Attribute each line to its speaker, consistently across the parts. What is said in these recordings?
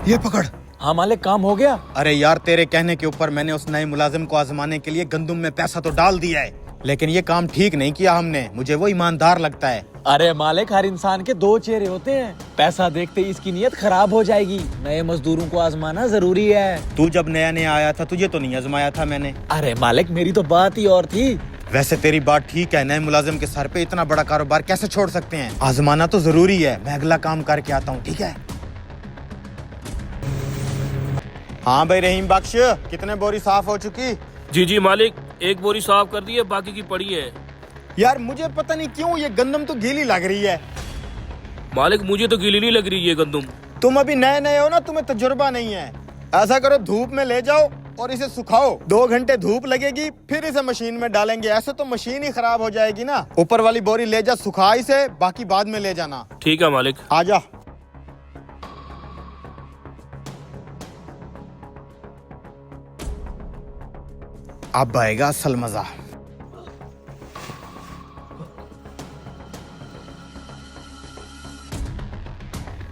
Speaker 1: ये पकड़।
Speaker 2: हाँ मालिक, काम हो गया।
Speaker 1: अरे यार, तेरे कहने के ऊपर मैंने उस नए मुलाजिम को आजमाने के लिए गंदुम में पैसा तो डाल दिया है, लेकिन ये काम ठीक नहीं किया हमने। मुझे वो ईमानदार लगता है।
Speaker 2: अरे मालिक, हर इंसान के दो चेहरे होते हैं। पैसा देखते ही इसकी नीयत खराब हो जाएगी। नए मजदूरों को आजमाना जरूरी है।
Speaker 1: तू जब नया नया आया था तुझे तो नहीं आजमाया था मैंने।
Speaker 2: अरे मालिक, मेरी तो बात ही और थी।
Speaker 1: वैसे तेरी बात ठीक है, नए मुलाजिम के सर पे इतना बड़ा कारोबार कैसे छोड़ सकते हैं। आजमाना तो जरूरी है। मैं अगला काम करके आता हूँ, ठीक है। हाँ भाई रहीम बख्श, कितने बोरी साफ हो चुकी?
Speaker 3: जी जी मालिक, एक बोरी साफ कर दी है, बाकी की पड़ी है।
Speaker 1: यार मुझे पता नहीं क्यों ये गंदम तो गीली लग रही है।
Speaker 3: मालिक मुझे तो गीली नहीं लग रही है गंदम।
Speaker 1: तुम अभी नए नए हो ना, तुम्हें तजुर्बा नहीं है। ऐसा करो, धूप में ले जाओ और इसे सुखाओ। 2 घंटे धूप लगेगी, फिर इसे मशीन में डालेंगे। ऐसे तो मशीन ही खराब हो जाएगी ना। ऊपर वाली बोरी ले जा, सुखा इसे, बाकी बाद में ले जाना।
Speaker 3: ठीक है मालिक।
Speaker 1: आजा। अब आएगा असल मजा।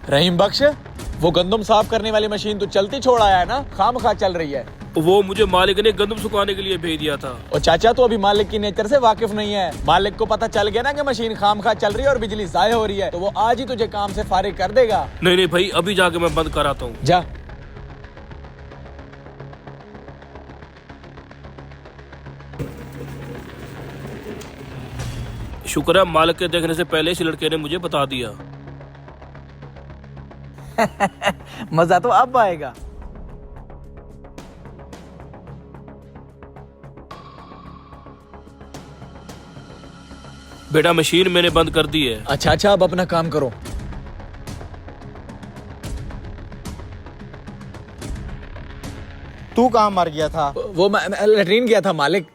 Speaker 2: रहीम बख्श, वो गंदम साफ करने वाली मशीन तो चलती छोड़ आया है ना, खामखा चल रही है।
Speaker 3: वो मुझे मालिक ने गंदम सुखाने के लिए भेज दिया था।
Speaker 2: और चाचा तो अभी मालिक की नेचर से वाकिफ नहीं है। मालिक को पता चल गया ना कि मशीन खामखा चल रही है और बिजली जाया हो रही है, तो वो आज ही तुझे काम से फारिग कर देगा।
Speaker 3: नहीं नहीं भाई, अभी जाके मैं बंद कराता हूँ।
Speaker 2: जा।
Speaker 3: शुक्र है मालिक के देखने से पहले इस लड़के ने मुझे बता दिया।
Speaker 2: मजा तो अब आएगा।
Speaker 3: बेटा मशीन मैंने बंद कर दी है।
Speaker 2: अच्छा अच्छा, अब अपना काम करो।
Speaker 1: तू कहाँ मर गया था?
Speaker 2: वो मैं लैट्रीन गया था मालिक।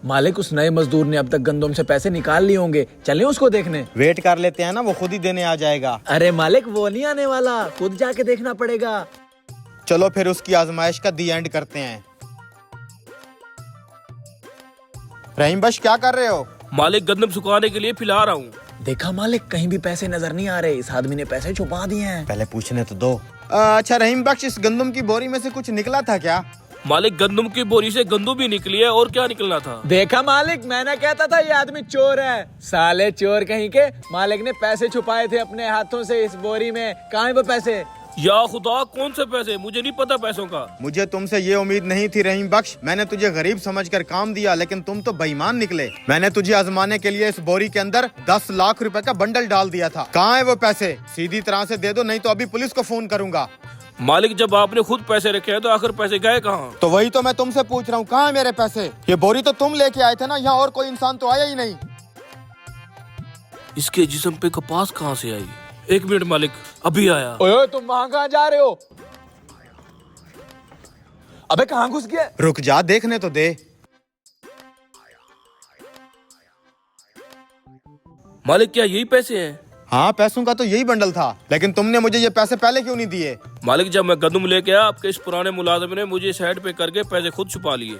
Speaker 2: मालिक, उस नए मजदूर ने अब तक गंदम से पैसे निकाल लिए होंगे, चलें उसको देखने।
Speaker 1: वेट कर लेते हैं ना, वो खुद ही देने आ जाएगा।
Speaker 2: अरे मालिक, वो नहीं आने वाला, खुद जाके देखना पड़ेगा।
Speaker 1: चलो फिर उसकी आजमाइश का दी एंड करते हैं। रहीम बख्श, क्या कर रहे हो?
Speaker 3: मालिक गंदम सुखाने के लिए फैला रहा हूँ।
Speaker 2: देखा मालिक, कहीं भी पैसे नजर नहीं आ रहे। इस आदमी ने पैसे छुपा दिए हैं।
Speaker 1: पहले पूछने तो दो। अच्छा रहीम बख्श, इस गंदम की बोरी में से कुछ निकला था क्या?
Speaker 3: मालिक गंदम की बोरी से गंदम भी निकली है, और क्या निकलना था।
Speaker 2: देखा मालिक, मैंने कहता था ये आदमी चोर है। साले चोर कहीं के। मालिक ने पैसे छुपाए थे अपने हाथों से इस बोरी में। कहाँ है वो पैसे?
Speaker 3: या खुदा, कौन से पैसे? मुझे नहीं पता पैसों का।
Speaker 1: मुझे तुमसे ये उम्मीद नहीं थी रहीम बख्श। मैंने तुझे गरीब समझकर काम दिया, लेकिन तुम तो बेईमान निकले। मैंने तुझे आजमाने के लिए इस बोरी के अंदर 10 लाख रुपए का बंडल डाल दिया था। कहाँ है वो पैसे? सीधी तरह से दे दो, नहीं तो अभी पुलिस को फोन करूंगा।
Speaker 3: मालिक जब आपने खुद पैसे रखे हैं तो आखिर पैसे गए कहाँ?
Speaker 1: तो वही तो मैं तुमसे पूछ रहा हूँ, कहाँ है मेरे पैसे? ये बोरी तो तुम लेके आए थे ना, यहाँ और कोई इंसान तो आया ही नहीं।
Speaker 3: इसके जिस्म पे कपास कहाँ से आई? 1 मिनट मालिक, अभी आया।
Speaker 2: ओए, तुम वहाँ कहाँ जा रहे हो? अबे कहाँ घुस गया?
Speaker 1: रुक जा, देखने तो दे।
Speaker 3: मालिक क्या यही पैसे हैं?
Speaker 1: हाँ, पैसों का तो यही बंडल था, लेकिन तुमने मुझे ये पैसे पहले क्यों नहीं दिए?
Speaker 3: मालिक जब मैं गंदम लेके आया, आपके इस पुराने मुलाजिम ने मुझे साइड पे करके पैसे खुद छुपा लिए।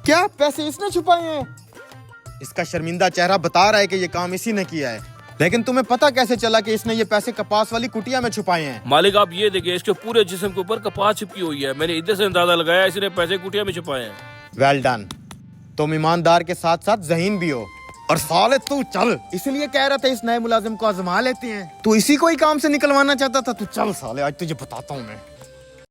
Speaker 1: क्या पैसे इसने छुपाए हैं? इसका शर्मिंदा चेहरा बता रहा है कि ये काम इसी ने किया है, लेकिन तुम्हें पता कैसे चला कि इसने ये पैसे कपास वाली कुटिया में छुपाए हैं?
Speaker 3: मालिक आप ये देखिए, इसके पूरे जिस्म के ऊपर कपास चिपकी हुई है। मैंने इधर से अंदाजा लगाया इसने पैसे कुटिया में छुपाए हैं।
Speaker 1: Well done. तुम ईमानदार के साथ साथ ज़हीन भी हो। और साले तू चल, इसलिए कह रहा था इस नए मुलाजिम को आजमा लेते हैं। तू इसी को ही काम से निकलवाना चाहता था। तू चल साले, आज तुझे बताता हूँ मैं।